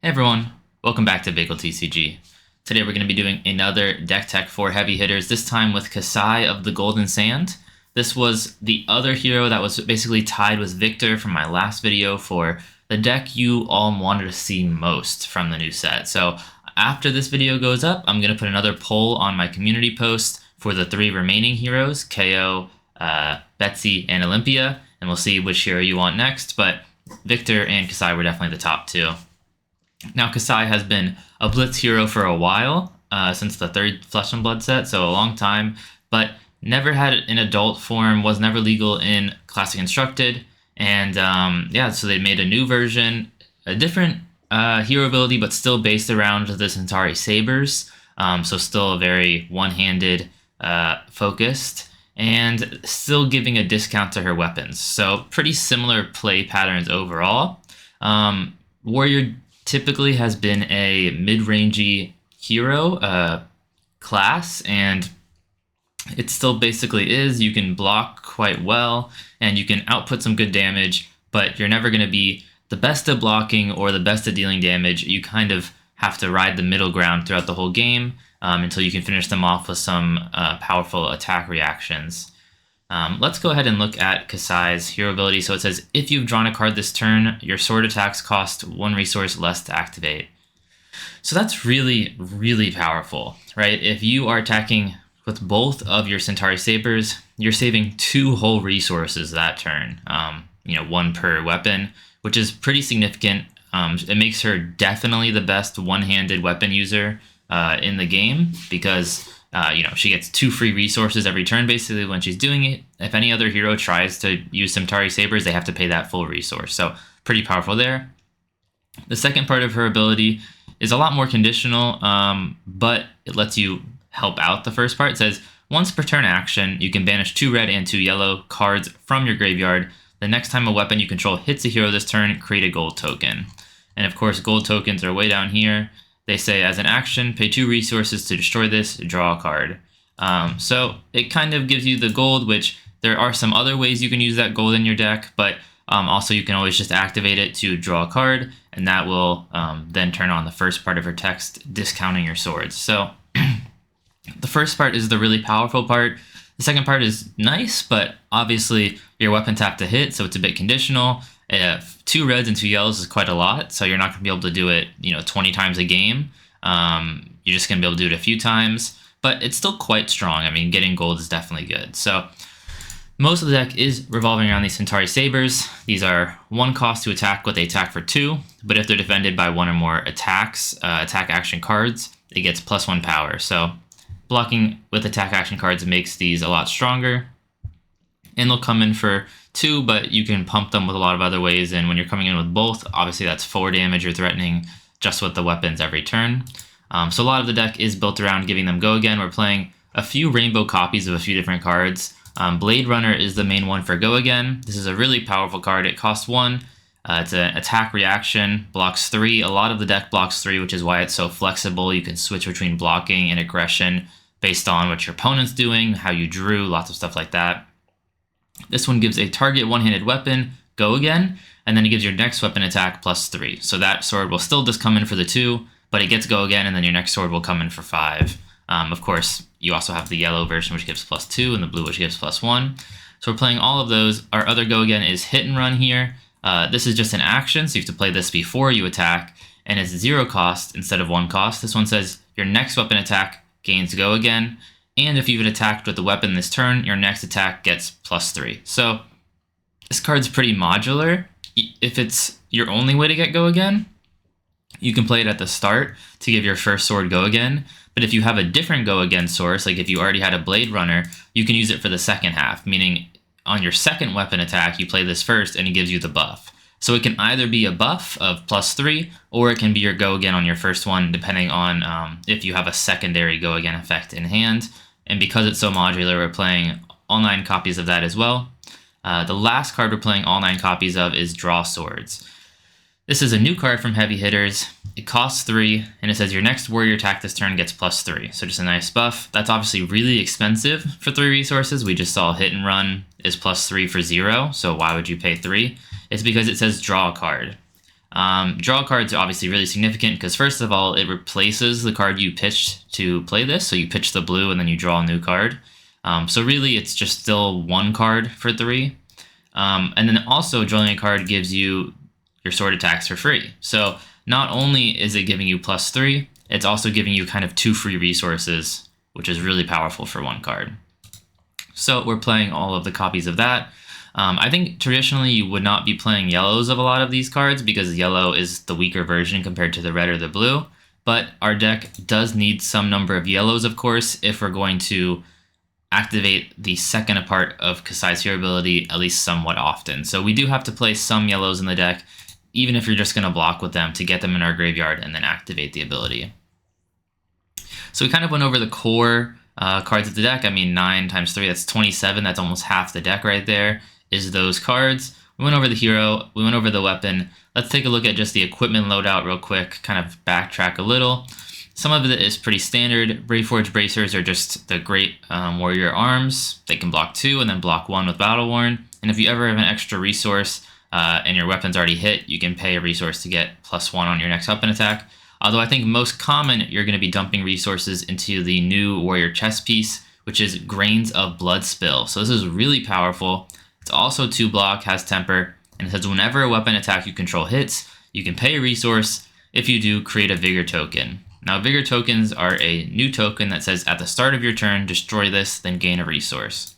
Hey everyone, welcome back to bageltcg. Today we're going to be doing another deck tech for heavy hitters, this time with Kassai of the Golden Sand. This was the other hero that was basically tied with Victor from my last video for the deck you all wanted to see most from the new set. So after this video goes up, I'm going to put another poll on my community post for the 3 remaining heroes, KO, Betsy, and Olympia, and we'll see which hero you want next, but Victor and Kassai were definitely the top 2. Now, Kassai has been a Blitz hero for a while, since the 3rd Flesh and Blood set, so a long time, but never had it in adult form, was never legal in Classic Constructed, and yeah, so they made a new version, a different hero ability, but still based around the Centauri Sabers, so still a very one-handed focused, and still giving a discount to her weapons. So pretty similar play patterns overall. Warrior typically has been a mid-rangey hero class, and it still basically is. You can block quite well, and you can output some good damage, but you're never going to be the best at blocking or the best at dealing damage. You kind of have to ride the middle ground throughout the whole game until you can finish them off with some powerful attack reactions. Let's go ahead and look at Kassai's hero ability. So it says, if you've drawn a card this turn, your sword attacks cost 1 resource less to activate. So that's really, really powerful, right? If you are attacking with both of your Centauri Sabers, you're saving 2 whole resources that turn, 1 per weapon, which is pretty significant. It makes her definitely the best one-handed weapon user in the game because she gets 2 free resources every turn, basically, when she's doing it. If any other hero tries to use Centauri Sabers, they have to pay that full resource. So pretty powerful there. The second part of her ability is a lot more conditional, but it lets you help out the first part. It says, once per turn action, you can banish 2 red and 2 yellow cards from your graveyard. The next time a weapon you control hits a hero this turn, create a gold token. And of course, gold tokens are way down here. They say, as an action, pay 2 resources to destroy this, draw a card. So it kind of gives you the gold, which there are some other ways you can use that gold in your deck, but also you can always just activate it to draw a card, and that will then turn on the first part of her text, discounting your swords. So the first part is the really powerful part. The second part is nice, but obviously your weapons have to hit, so it's a bit conditional. 2 reds and 2 yellows is quite a lot, so you're not going to be able to do it, 20 times a game. You're just going to be able to do it a few times, but it's still quite strong. I mean, getting gold is definitely good. So most of the deck is revolving around these Centauri Sabers. These are 1 cost to attack, but they attack for 2. But if they're defended by 1 or more attack action cards, it gets +1 power. So blocking with attack action cards makes these a lot stronger. And they'll come in for 2, but you can pump them with a lot of other ways. And when you're coming in with both, obviously that's 4 damage you're threatening just with the weapons every turn. So a lot of the deck is built around giving them go again. We're playing a few rainbow copies of a few different cards. Blade Runner is the main one for go again. This is a really powerful card. It costs 1. It's an attack reaction, blocks 3. A lot of the deck blocks 3, which is why it's so flexible. You can switch between blocking and aggression based on what your opponent's doing, how you drew, lots of stuff like that. This one gives a target one-handed weapon, go again, and then it gives your next weapon attack +3. So that sword will still just come in for the 2, but it gets go again, and then your next sword will come in for 5. Of course, you also have the yellow version, which gives +2, and the blue, which gives +1. So we're playing all of those. Our other go again is hit and run here. This is just an action, so you have to play this before you attack, and it's 0 cost instead of 1 cost. This one says your next weapon attack gains go again, and if you've attacked with the weapon this turn, your next attack gets +3. So this card's pretty modular. If it's your only way to get go again, you can play it at the start to give your first sword go again. But if you have a different go again source, like if you already had a Blade Runner, you can use it for the second half, meaning on your second weapon attack, you play this first and it gives you the buff. So it can either be a buff of +3, or it can be your go again on your first one, depending on if you have a secondary go again effect in hand. And because it's so modular, we're playing all 9 copies of that as well. The last card we're playing all 9 copies of is Draw Swords. This is a new card from Heavy Hitters. It costs 3, and it says your next warrior attack this turn gets +3. So just a nice buff. That's obviously really expensive for 3 resources. We just saw hit and run is +3 for 0, so why would you pay 3? It's because it says draw a card. Draw cards are obviously really significant because first of all, it replaces the card you pitched to play this. So you pitch the blue and then you draw a new card. So really, it's just still one card for 3. And then also drawing a card gives you your sword attacks for free. So not only is it giving you +3, it's also giving you kind of 2 free resources, which is really powerful for 1 card. So we're playing all of the copies of that. I think traditionally you would not be playing yellows of a lot of these cards because yellow is the weaker version compared to the red or the blue. But our deck does need some number of yellows, of course, if we're going to activate the second part of Kassai's hero ability at least somewhat often. So we do have to play some yellows in the deck, even if you're just going to block with them to get them in our graveyard and then activate the ability. So we kind of went over the core cards of the deck. I mean, 9 times 3, that's 27. That's almost half the deck right there is those cards. We went over the hero. We went over the weapon. Let's take a look at just the equipment loadout real quick, kind of backtrack a little. Some of it is pretty standard. Braveforge Bracers are just the great warrior arms. They can block 2 and then block 1 with Battle Worn. And if you ever have an extra resource and your weapon's already hit, you can pay a resource to get +1 on your next weapon attack. Although I think most common, you're going to be dumping resources into the new warrior chest piece, which is Grains of Blood Spill. So this is really powerful. It's also 2 block, has temper, and it says whenever a weapon attack you control hits, you can pay a resource. If you do, create a Vigor token. Now, Vigor tokens are a new token that says at the start of your turn, destroy this, then gain a resource.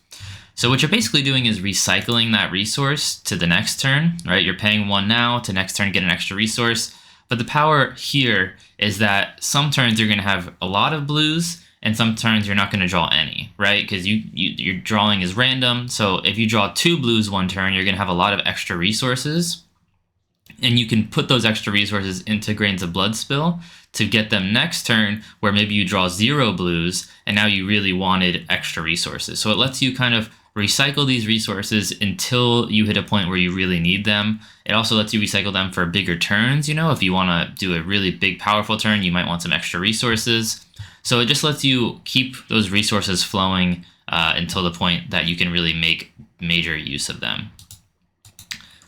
So what you're basically doing is recycling that resource to the next turn, right? You're paying 1 now, to next turn get an extra resource. But the power here is that some turns you're going to have a lot of blues, and some turns you're not going to draw any, right? Because your drawing is random. So if you draw 2 blues one turn, you're going to have a lot of extra resources. And you can put those extra resources into Grains of Blood Spill to get them next turn where maybe you draw 0 blues and now you really wanted extra resources. So it lets you kind of recycle these resources until you hit a point where you really need them. It also lets you recycle them for bigger turns. You know, if you want to do a really big, powerful turn, you might want some extra resources. So it just lets you keep those resources flowing until the point that you can really make major use of them.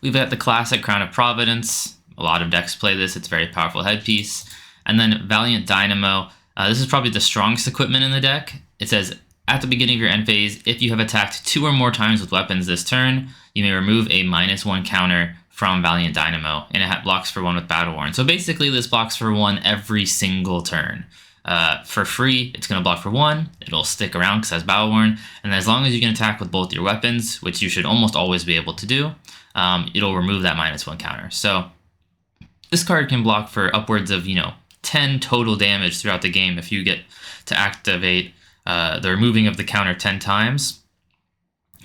We've got the classic Crown of Providence. A lot of decks play this. It's a very powerful headpiece. And then Valiant Dynamo. This is probably the strongest equipment in the deck. It says, at the beginning of your end phase, if you have attacked 2 or more times with weapons this turn, you may remove a -1 counter from Valiant Dynamo, and it blocks for 1 with Battle Worn. So basically, this blocks for 1 every single turn. For free, it's going to block for 1. It'll stick around because it has Battle Worn. And as long as you can attack with both your weapons, which you should almost always be able to do, it'll remove that -1 counter. So this card can block for upwards of, 10 total damage throughout the game if you get to activate the removing of the counter 10 times.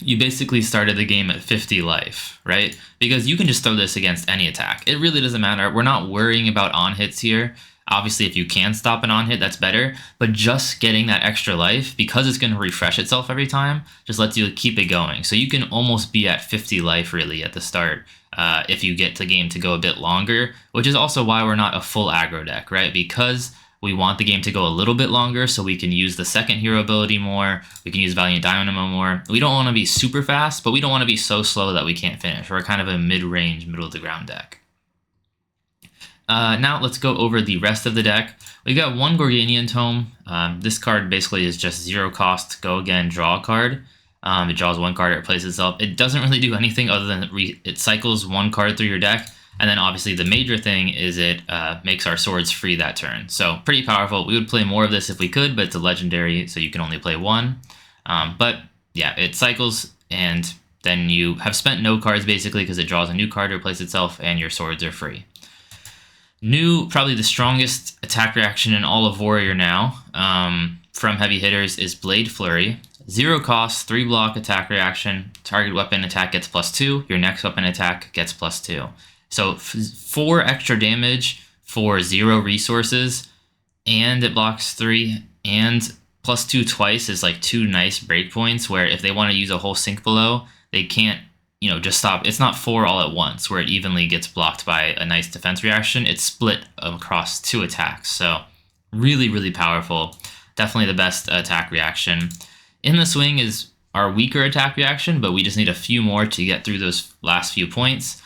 You basically started the game at 50 life, right? Because you can just throw this against any attack. It really doesn't matter. We're not worrying about on-hits here. Obviously, if you can stop an on-hit, that's better. But just getting that extra life, because it's going to refresh itself every time, just lets you keep it going. So you can almost be at 50 life, really, at the start if you get the game to go a bit longer, which is also why we're not a full aggro deck, right? Because we want the game to go a little bit longer so we can use the second hero ability more. We can use Valiant Dynamo more. We don't want to be super fast, but we don't want to be so slow that we can't finish. We're kind of a mid-range, middle-of-the-ground deck. Now let's go over the rest of the deck. We got 1 Gorganian Tome. This card basically is just 0 cost. Go again, draw a card. It draws 1 card, it replaces itself. It doesn't really do anything other than it cycles 1 card through your deck. And then obviously the major thing is it makes our swords free that turn. So pretty powerful. We would play more of this if we could, but it's a legendary, so you can only play 1. But yeah, it cycles, and then you have spent no cards basically because it draws a new card to replace itself, and your swords are free. New, probably the strongest attack reaction in all of Warrior now from heavy hitters is Blade Flurry. 0 cost, 3 block attack reaction. Target weapon attack gets +2. Your next weapon attack gets +2. So 4 extra damage for 0 resources, and it blocks 3, and +2 twice is like 2 nice breakpoints where if they want to use a whole sink below, they can't, just stop. It's not 4 all at once where it evenly gets blocked by a nice defense reaction. It's split across 2 attacks. So really, really powerful. Definitely the best attack reaction. In the Swing is our weaker attack reaction, but we just need a few more to get through those last few points.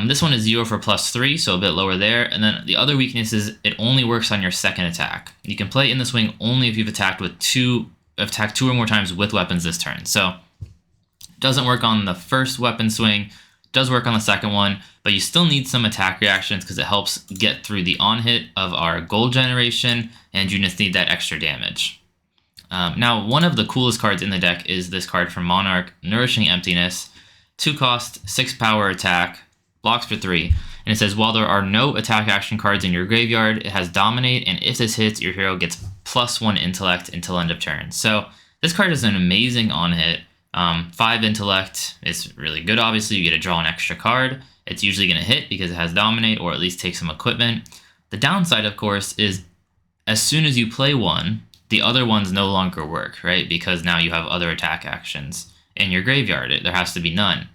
This one is 0 for +3, so a bit lower there. And then the other weakness is it only works on your second attack. You can play in the swing only if you've attacked two or more times with weapons this turn. So it doesn't work on the first weapon swing, does work on the second one, but you still need some attack reactions because it helps get through the on hit of our gold generation, and you just need that extra damage. Now, one of the coolest cards in the deck is this card from Monarch, Nourishing Emptiness. 2 cost, 6 power attack, blocks for 3, and it says while there are no attack action cards in your graveyard, it has Dominate, and if this hits, your hero gets +1 intellect until end of turn. So this card is an amazing on hit. 5 intellect is really good, obviously. You get to draw an extra card. It's usually going to hit because it has Dominate, or at least take some equipment. The downside, of course, is as soon as you play one, the other ones no longer work, right? Because now you have other attack actions in your graveyard. There has to be none.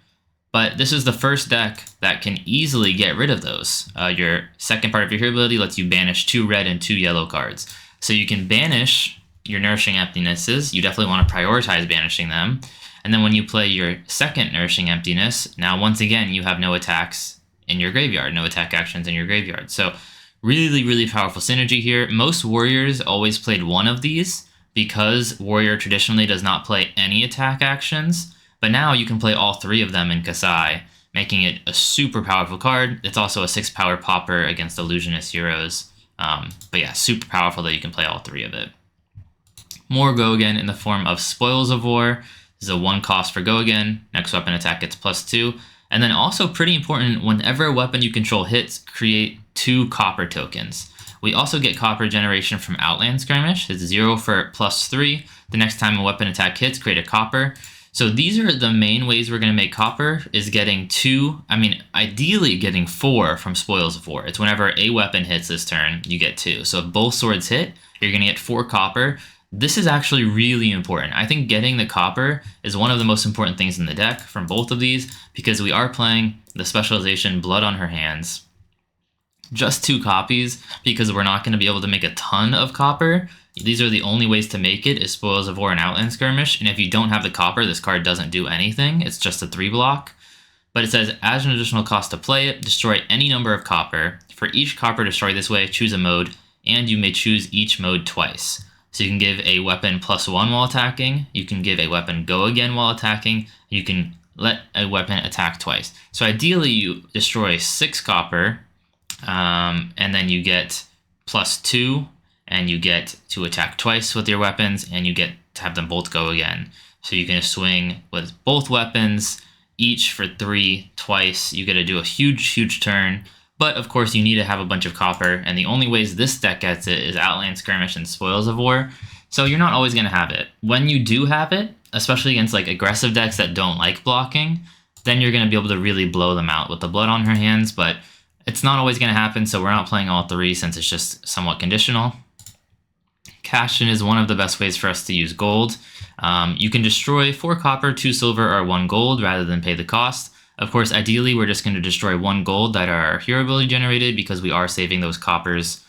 But this is the first deck that can easily get rid of those. Your second part of your hero ability lets you banish 2 red and 2 yellow cards. So you can banish your Nourishing Emptinesses. You definitely want to prioritize banishing them. And then when you play your second Nourishing Emptiness, now once again, you have no attacks in your graveyard, no attack actions in your graveyard. So really, really powerful synergy here. Most warriors always played one of these because warrior traditionally does not play any attack actions. But now you can play all 3 of them in Kassai, making it a super powerful card. It's also a 6 power popper against illusionist heroes. But yeah, super powerful that you can play all 3 of it. More Go Again in the form of Spoils of War. This is a 1 cost for Go Again. Next weapon attack gets +2. And then also pretty important, whenever a weapon you control hits, create 2 copper tokens. We also get copper generation from Outland Skirmish. It's 0 for +3. The next time a weapon attack hits, create a copper. So these are the main ways we're going to make copper, is getting 2, ideally getting 4 from Spoils of War. It's whenever a weapon hits this turn, you get 2. So if both swords hit, you're going to get 4 copper. This is actually really important. I think getting the copper is one of the most important things in the deck from both of these, because we are playing the specialization Blood on Her Hands. Just 2 copies, because we're not going to be able to make a ton of copper. These are the only ways to make it, is Spoils of War and Outland Skirmish, and if you don't have the copper, this card doesn't do anything. It's just a 3 block. But it says, as an additional cost to play it, destroy any number of copper. For each copper destroyed this way, choose a mode, and you may choose each mode twice. So you can give a weapon +1 while attacking, you can give a weapon Go Again while attacking, you can let a weapon attack twice. So ideally you destroy 6 copper, and then you get +2, and you get to attack twice with your weapons, and you get to have them both go again. So you can swing with both weapons, each for 3 twice. You get to do a huge turn. But of course you need to have a bunch of copper, and the only ways this deck gets it is Outland Skirmish and Spoils of War. So you're not always going to have it. When you do have it, especially against like aggressive decks that don't like blocking, then you're going to be able to really blow them out with the Blood on Her Hands, but it's not always going to happen, so we're not playing all 3 since it's just somewhat conditional. Cash in is one of the best ways for us to use gold. You can destroy 4 copper, 2 silver, or 1 gold rather than pay the cost. Of course, ideally, we're just going to destroy 1 gold that are hero ability generated, because we are saving those coppers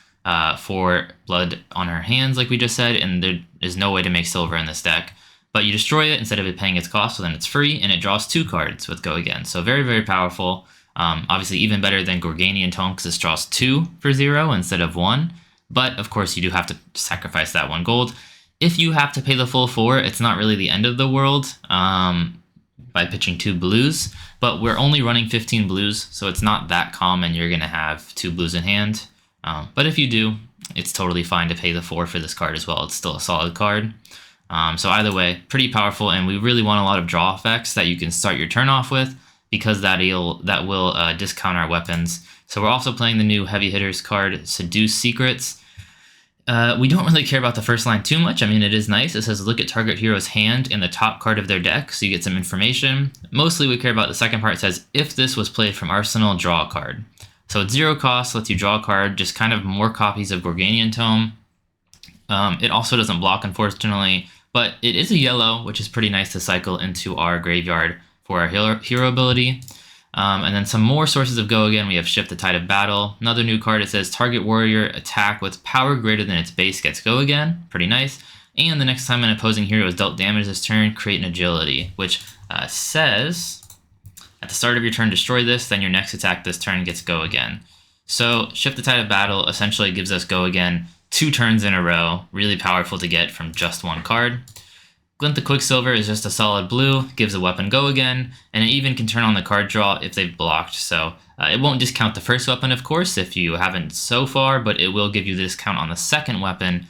for Blood on Her Hands, like we just said, and there is no way to make silver in this deck. But you destroy it instead of it paying its cost, so then it's free, and it draws 2 cards with Go Again. So very powerful. Obviously, even better than Gorganian Tome, because this draws 2 for 0 instead of 1. But of course, you do have to sacrifice that 1 gold. If you have to pay the full 4, it's not really the end of the world by pitching 2 blues. But we're only running 15 blues, so it's not that common you're going to have 2 blues in hand. But if you do, it's totally fine to pay the 4 for this card as well. It's still a solid card. So either way, pretty powerful, and we really want a lot of draw effects that you can start your turn off with, because that will discount our weapons. So we're also playing the new Heavy Hitters card, Seduce Secrets. We don't really care about the first line too much. I mean, it is nice. It says look at target hero's hand in the top card of their deck, so you get some information. Mostly we care about the second part. It says if this was played from Arsenal, draw a card. So it's 0 cost, lets you draw a card, just kind of more copies of Gorganian Tome. It also doesn't block, unfortunately, but it is a yellow, which is pretty nice to cycle into our graveyard for our hero ability. And then some more sources of Go Again. We have Shift the Tide of Battle. Another new card, it says target warrior attack with power greater than its base gets Go Again. Pretty nice. And the next time an opposing hero is dealt damage this turn, create an agility, which says At the start of your turn, destroy this, then your next attack this turn gets go again. So Shift the Tide of Battle essentially gives us go again 2 turns in a row, really powerful to get from just 1 card. Glint the Quicksilver is just a solid blue, gives a weapon go again, and it even can turn on the card draw if they've blocked, so it won't discount the first weapon, of course, if you haven't so far, but it will give you the discount on the second weapon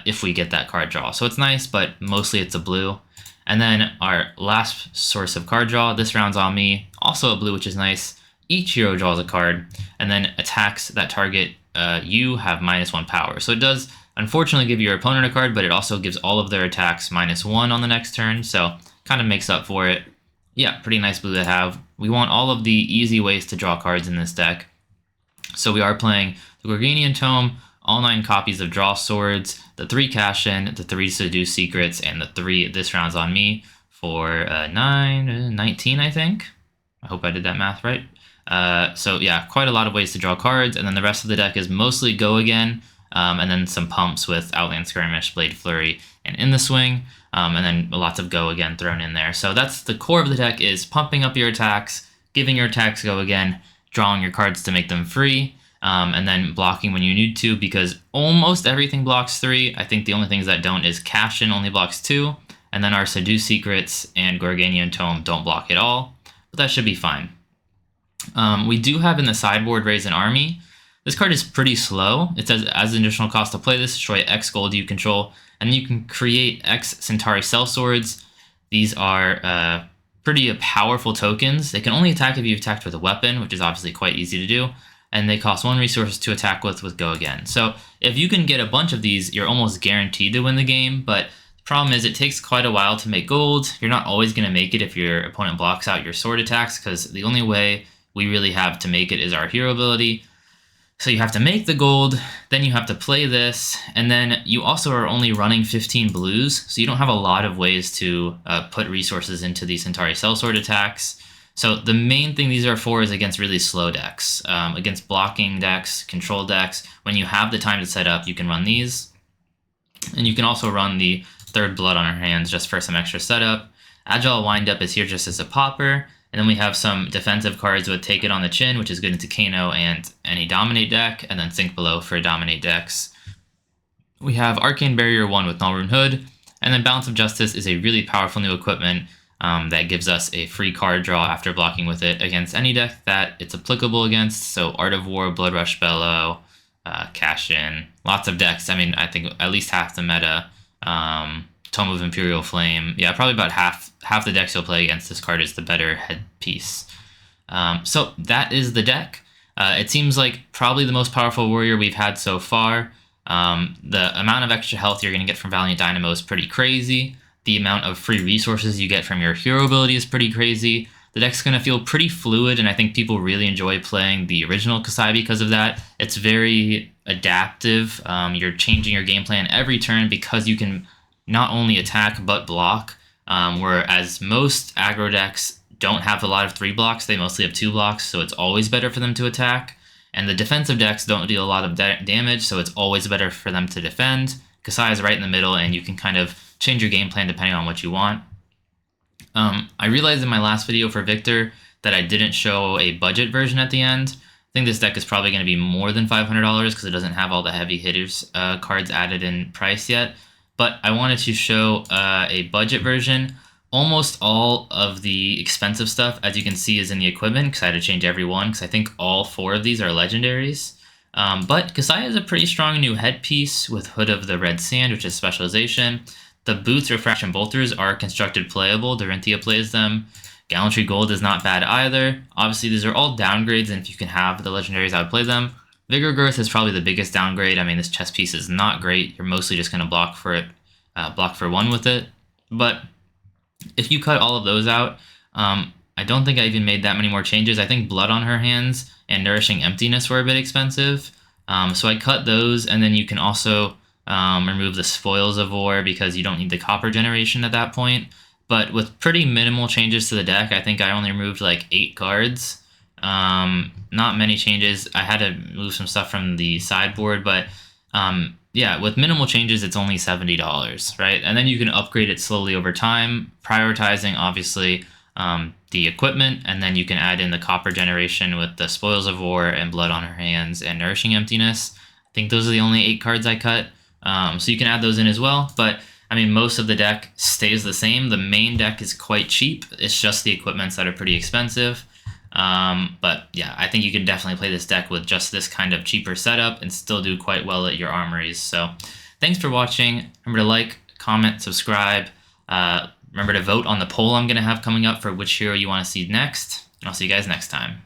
if we get that card draw. So it's nice, but mostly it's a blue. And then our last source of card draw, this round's on me, also a blue, which is nice. Each hero draws a card, and then attacks that target you have -1 power. So it does unfortunately give your opponent a card, but it also gives all of their attacks -1 on the next turn, so kind of makes up for it. Yeah, pretty nice blue to have. We want all of the easy ways to draw cards in this deck. So we are playing the Gorganian Tome, all 9 copies of Draw Swords, the 3 Cash In, the 3 Seduce Secrets, and the 3 This Round's on Me for 19, I think. I hope I did that math right. So yeah, quite a lot of ways to draw cards, and then the rest of the deck is mostly go again, and then some pumps with Outland Skirmish, Blade Flurry, and In the Swing, and then lots of go again thrown in there. So that's the core of the deck, is pumping up your attacks, giving your attacks go again, drawing your cards to make them free, and then blocking when you need to, because almost everything blocks 3. I think the only things that don't is Cash In only blocks 2, and then our Seduce Secrets and Gorganian Tome don't block at all, but that should be fine. We do have in the sideboard Raise an Army. This card is pretty slow. It says, as an additional cost to play this, destroy X gold you control, and then you can create X Centauri Sellswords. These are pretty powerful tokens. They can only attack if you've attacked with a weapon, which is obviously quite easy to do, and they cost 1 resource to attack with go again. So if you can get a bunch of these, you're almost guaranteed to win the game, but the problem is it takes quite a while to make gold. You're not always going to make it if your opponent blocks out your sword attacks, because the only way we really have to make it is our hero ability. So you have to make the gold, then you have to play this, and then you also are only running 15 blues, so you don't have a lot of ways to put resources into these Centauri Sellsword attacks. So the main thing these are for is against really slow decks. Against blocking decks, control decks, when you have the time to set up, you can run these. And you can also run the Third Blood on our hands just for some extra setup. Agile Windup is here just as a popper. And then we have some defensive cards with Take It on the Chin, which is good into Kano and any Dominate deck, and then Sink Below for Dominate decks. We have Arcane Barrier 1 with Null Rune Hood, and then Balance of Justice is a really powerful new equipment that gives us a free card draw after blocking with it against any deck that it's applicable against. So Art of War, Blood Rush Bellow, Cash In, lots of decks. I mean, I think at least half the meta. Tome of Imperial Flame. Yeah, probably about half the decks you'll play against this card is the better headpiece. So that is the deck. It seems like probably the most powerful warrior we've had so far. The amount of extra health you're going to get from Valiant Dynamo is pretty crazy. The amount of free resources you get from your hero ability is pretty crazy. The deck's going to feel pretty fluid, and I think people really enjoy playing the original Kassai because of that. It's very adaptive. You're changing your game plan every turn because you can not only attack but block, whereas most aggro decks don't have a lot of 3 blocks, they mostly have 2 blocks, so it's always better for them to attack. And the defensive decks don't deal a lot of damage, so it's always better for them to defend. Kassai is right in the middle, and you can kind of change your game plan depending on what you want. I realized in my last video for Victor that I didn't show a budget version at the end. I think this deck is probably going to be more than $500 because it doesn't have all the heavy hitters cards added in price yet. But I wanted to show a budget version. Almost all of the expensive stuff, as you can see, is in the equipment, because I had to change every one, because I think all 4 of these are legendaries. But Kassai has a pretty strong new headpiece with Hood of the Red Sand, which is specialization. The boots, Refraction Bolters, are constructed playable. Dorinthia plays them. Gallantry Gold is not bad either. Obviously, these are all downgrades, and if you can have the legendaries, I would play them. Vigor Girth is probably the biggest downgrade. I mean, this chess piece is not great. You're mostly just going to block for it, block for 1 with it. But if you cut all of those out, I don't think I even made that many more changes. I think Blood on her hands and Nourishing Emptiness were a bit expensive. So I cut those, and then you can also remove the Spoils of War because you don't need the copper generation at that point. But with pretty minimal changes to the deck, I think I only removed like 8 cards. Not many changes. I had to move some stuff from the sideboard, but yeah, with minimal changes, it's only $70, right? And then you can upgrade it slowly over time, prioritizing, obviously, the equipment, and then you can add in the copper generation with the Spoils of War and Blood on Her Hands and Nourishing Emptiness. I think those are the only 8 cards I cut, so you can add those in as well. But I mean, most of the deck stays the same. The main deck is quite cheap. It's just the equipments that are pretty expensive. But yeah, I think you can definitely play this deck with just this kind of cheaper setup and still do quite well at your armories. So thanks for watching. Remember to like, comment, subscribe. Remember to vote on the poll I'm going to have coming up for which hero you want to see next. And I'll see you guys next time.